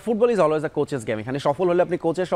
Football is always a coaches game. এখানে সফল হলে আপনি কোচের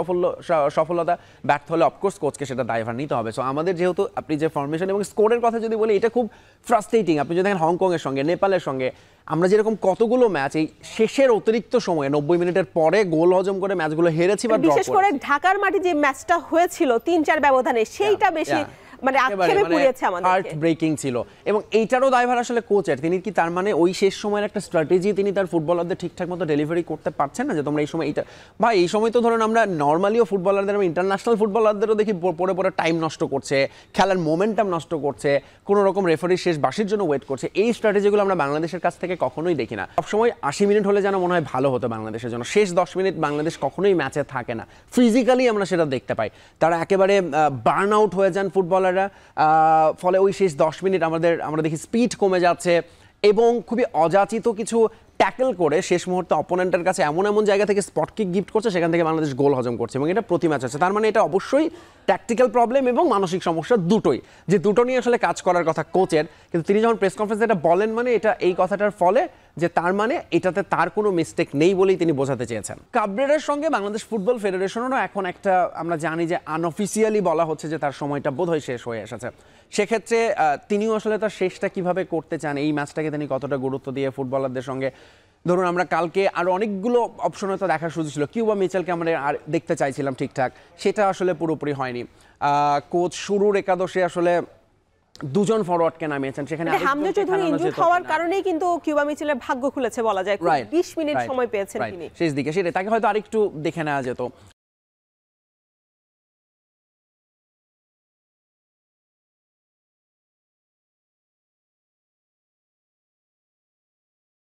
সফলতা, ব্যর্থ হলে অফকোর্স কোচকে সেটা দায়ভার নিতে হবে। সো আমাদের যেহেতু আপনি যে ফরমেশন এবং স্কোরের কথা যদি বলি, এটা খুব ফ্রাস্ট্রেটিং। আপনি যদি দেখেন হংকংয়ের সঙ্গে, নেপালের সঙ্গে আমরা যেরকম কতগুলো ম্যাচ এই শেষের অতিরিক্ত সময়ে 90 মিনিটের পরে গোল হজম করে ম্যাচগুলো হেরেছি বা ড্র করেছি। বিশেষ করে ঢাকার মাঠে যে ম্যাচটা হয়েছিল ৩-৪ ব্যবধানে, সেইটা বেশি মানে আক্ষেপে পুড়িয়েছে আমাদেরকে, হার্ট ব্রেকিং ছিল। এবং এইটারও দায়ভার আসলে কোচের। তিনি কি তার মানে ওই শেষ সময়ের একটা স্ট্র্যাটেজি তিনি তার ফুটবলারদের ঠিকঠাক মতো ডেলিভারি করতে পারছেন না, যে তোমরা এই সময় এইটা ভাই, এই সময় তো ধরুন আমরা নর্মালিও ফুটবলারদের, ইন্টারন্যাশনাল ফুটবলারদেরও দেখি পড়ে পড়ে টাইম নষ্ট করছে, খেলার মোমেন্টাম নষ্ট করছে, কোনো রকম রেফারির শেষ বাসির জন্য ওয়েট করছে। এই স্ট্র্যাটেজিগুলো আমরা বাংলাদেশের কাছ থেকে কখনোই দেখি না। সবসময় 80 মিনিট হলে যেন মনে হয় ভালো হতো বাংলাদেশের জন্য। শেষ 10 মিনিট বাংলাদেশ কখনোই ম্যাচে থাকে না, ফিজিক্যালি আমরা সেটা দেখতে পাই। তারা একেবারে বার্ন আউট হয়ে যান ফুটবলাররা, ফলে ওই শেষ 10 মিনিট আমরা দেখি স্পিড কমে যাচ্ছে এবং খুবই অযাচিত কিছু ট্যাকল করে শেষ মুহূর্তে অপোনেন্টের কাছে এমন জায়গা থেকে স্পট কিক গিফট করছে, সেখান থেকে বাংলাদেশ গোল হজম করছে এবং এটা প্রতি ম্যাচ আছে। তার মানে এটা অবশ্যই ট্যাকটিক্যাল প্রবলেম এবং মানসিক সমস্যা দুটোই, যে দুটো নিয়ে আসলে কাজ করার কথা কোচের। কিন্তু তিনি যখন প্রেস কনফারেন্সে এটা বলেন, মানে এটা এই কথাটার ফলে যে তার মানে এটাতে তার কোনো মিস্টেক নেই বলেই তিনি বোঝাতে চেয়েছেন। কাবরেরার সঙ্গে বাংলাদেশ ফুটবল ফেডারেশনেরও এখন একটা আমরা জানি যে আনঅফিসিয়ালি বলা হচ্ছে যে তার সময়টা বোধহয় শেষ হয়ে এসেছে। সেক্ষেত্রে তিনিও আসলে তার শেষটা কিভাবে করতে চান, এই ম্যাচটাকে তিনি কতটা গুরুত্ব দিয়ে ফুটবলারদের সঙ্গে, ধরুন আমরা কালকে আরও অনেকগুলো অপশন হয়তো দেখার সুযোগ ছিল, কিউবা মিচেলকে আমরা আর দেখতে চাইছিলাম ঠিকঠাক, সেটা আসলে পুরোপুরি হয়নি। কোচ শুরুর একাদশে আসলে দুজন ফরওয়ার্ডকে নামিয়েছেন, সেখানে হামজা চৌধুরী ইনজুর হওয়ার কারণেই কিন্তু কিউবা মিচেলের ভাগ্য খুলেছে বলা যায়। 20 মিনিট সময় পেয়েছেন তিনি শেষ দিকে, সেটাই তাকে হয়তো আরেকটু দেখে নেওয়া যেত।